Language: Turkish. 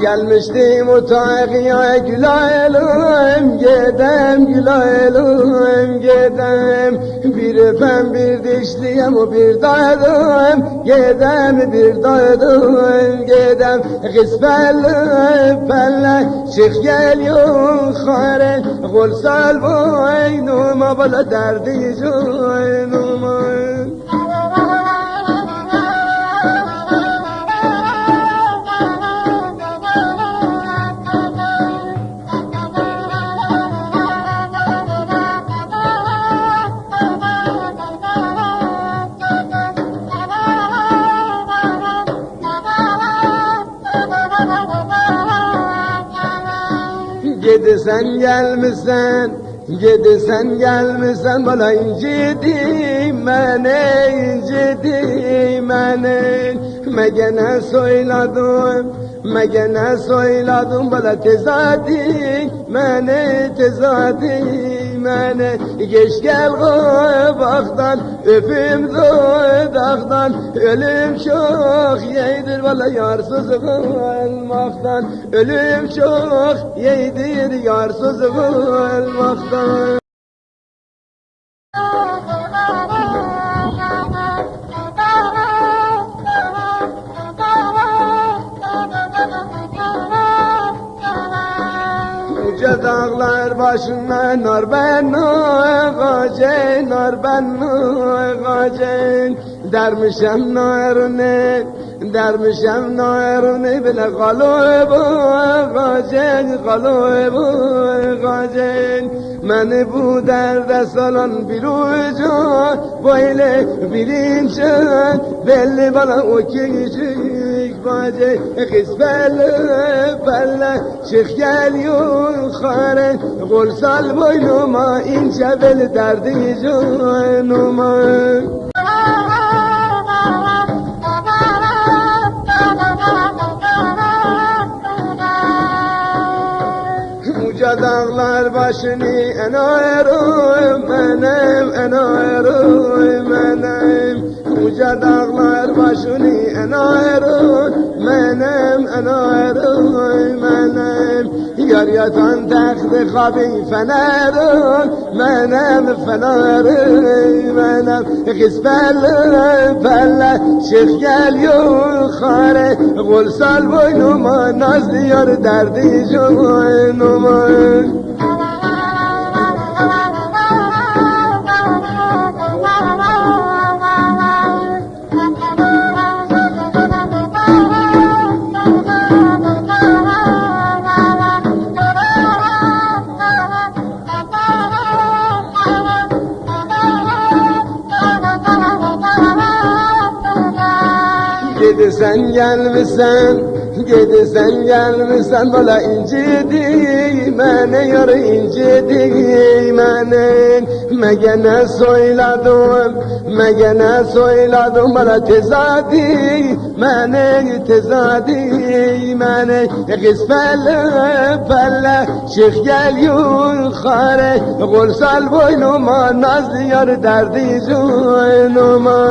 Gelmiştim utağa gülelim, gedem gülelim, gedem. Bir öpem bir dişliyem o bir dayadım, gedem bir dayadım, gedem. Kız pelle pelle çık gel yukarı, kol sal boynuma bala derdi canıma. Gidi sen gelmişsen, gidi sen gelmişsen bana incidim beni, incidim beni. Megene söyledim, megene söyledim bana tezadi beni, tezadi beni. Geç gel kabaktan, öpüm dudaktan, ölüm çok yedir valla yarsız kalmaktan. Ölüm çok yedir yarsız kalmaktan. Yüce dağlar başına nar ben ağacın, nar ben ağacın. Dermişem narını, dermişem narını bile kalıp ağacın, kalıp ağacın. Beni bu derde salan bir ucu böyle bilince belli bana o küçük bacı. Kız pelle pelle çık gel yukarı, kol sal boynuma ince bel derdi canıma. Uca dağlar başını en ayarım benim, en ayarım benim. Uca dağlar başını en ayarım benim, en ayarım benim. Yar yatan tekli kabin fenerim benim, fenerim benim. Kız pelle pelle çık gel yukarı, kol sal boynuma nazlı yar derdi canıma. Gidi sen gelmişsen, gidi sen gelmişsen bana incidim beni, yar incidim beni. Megene söyledim, megene söyledim bana tezadi beni, tezadi beni. Kız pelle pelle çık gel yukarı, kol sal boynuma nazlı yar derdi canıma.